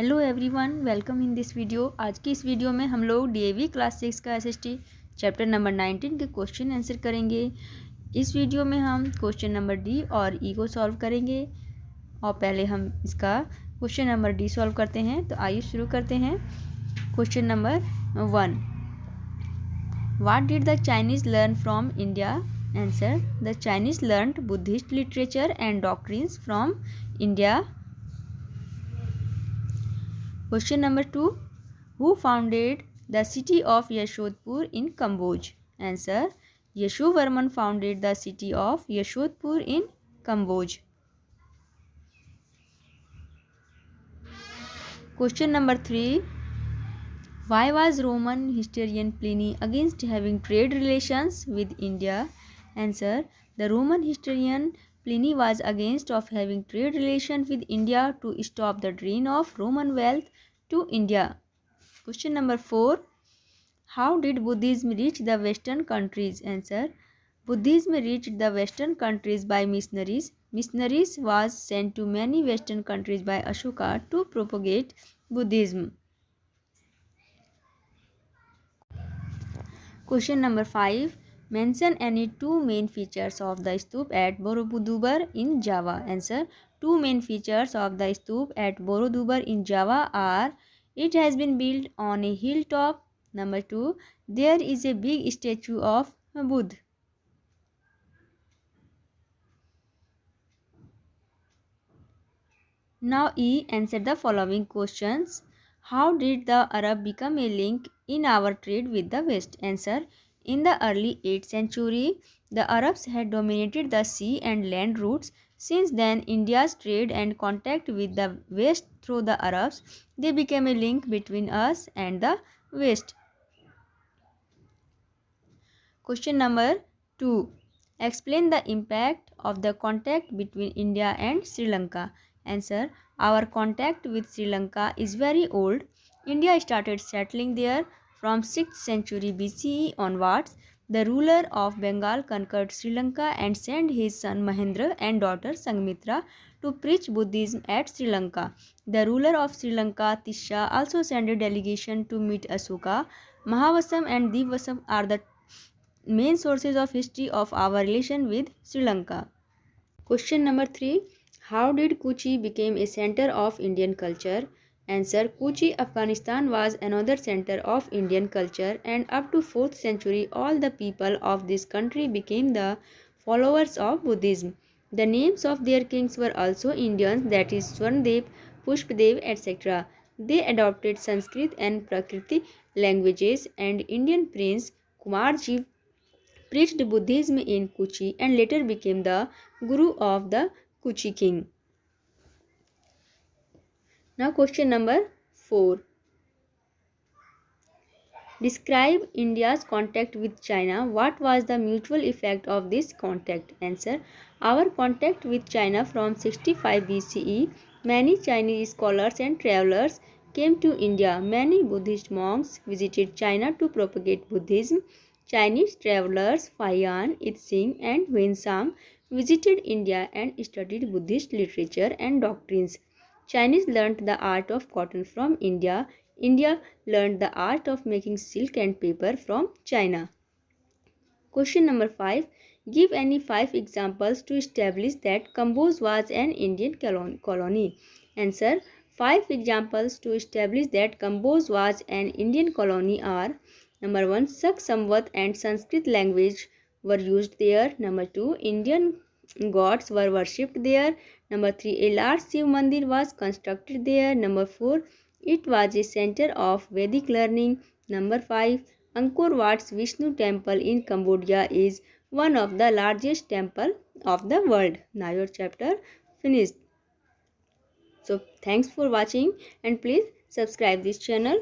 Hello everyone, welcome in this video. आज की इस वीडियो में हम लोग डीएवी क्लास 6 का एसएसटी चैप्टर नंबर 19 के क्वेश्चन आंसर करेंगे। इस वीडियो में हम क्वेश्चन नंबर डी और ई को सॉल्व करेंगे और पहले हम इसका क्वेश्चन नंबर डी सॉल्व करते हैं। तो आइए शुरू करते हैं। Question number 1, what did the Chinese learn from India? Answer, the Chinese learned Buddhist literature and doctrines from India. Question number 2. Who founded the city of Yashodhpur in Kamboj? Answer. Yashovarman founded the city of Yashodhpur in Kamboj. Question number 3. Why was Roman historian Pliny against having trade relations with India? Answer. The Roman historian Pliny was against of having trade relations with India to stop the drain of Roman wealth to India. Question number 4. How did Buddhism reach the Western countries? Answer. Buddhism reached the Western countries by missionaries. Missionaries was sent to many Western countries by Ashoka to propagate Buddhism. Question number 5. Mention any two main features of the stupa at Borobudur in Java. Answer. Two main features of the stupa at Borobudur in Java are: it has been built on a hilltop. Number 2. There is a big statue of Buddha. Now E. Answer the following questions. How did the Arab become a link in our trade with the West? Answer. In the early 8th century, the Arabs had dominated the sea and land routes. Since then, India's trade and contact with the West through the Arabs, they became a link between us and the West. Question number 2. Explain the impact of the contact between India and Sri Lanka. Answer. Our contact with Sri Lanka is very old. India started settling there from 6th century BCE onwards. The ruler of Bengal conquered Sri Lanka and sent his son Mahendra and daughter Sanghmitra to preach Buddhism at Sri Lanka. The ruler of Sri Lanka, Tisha, also sent a delegation to meet Ashoka. Mahavasam and Divasam are the main sources of history of our relation with Sri Lanka. Question number 3. How did Kochi become a center of Indian culture? Answer. Kochi, Afghanistan was another center of Indian culture, and up to 4th century all the people of this country became the followers of Buddhism. The names of their kings were also Indians, that is Swarndev, Pushpadev, etc. They adopted Sanskrit and Prakriti languages, and Indian prince Kumarji preached Buddhism in Kochi and later became the guru of the Kochi king. Now question number 4. Describe India's contact with China. What was the mutual effect of this contact? Answer. Our contact with China from 65 BCE. Many Chinese scholars and travelers came to India. Many Buddhist monks visited China to propagate Buddhism. Chinese travelers Faiyan, Itsing and Huensang visited India and studied Buddhist literature and doctrines. Chinese learnt the art of cotton from India. India learned the art of making silk and paper from China. Question number 5. Give any 5 examples to establish that Cambodge was an Indian colony. Answer. 5 examples to establish that Cambodge was an Indian colony are: number 1. Shak, Samvat and Sanskrit language were used there. Number 2. Indian gods were worshipped there. Number 3. A large Shiv Mandir was constructed there. Number 4. It was a center of Vedic learning. Number 5. Angkor Wat's Vishnu temple in Cambodia is one of the largest temple of the world. Now your chapter finished. So thanks for watching and please subscribe this channel.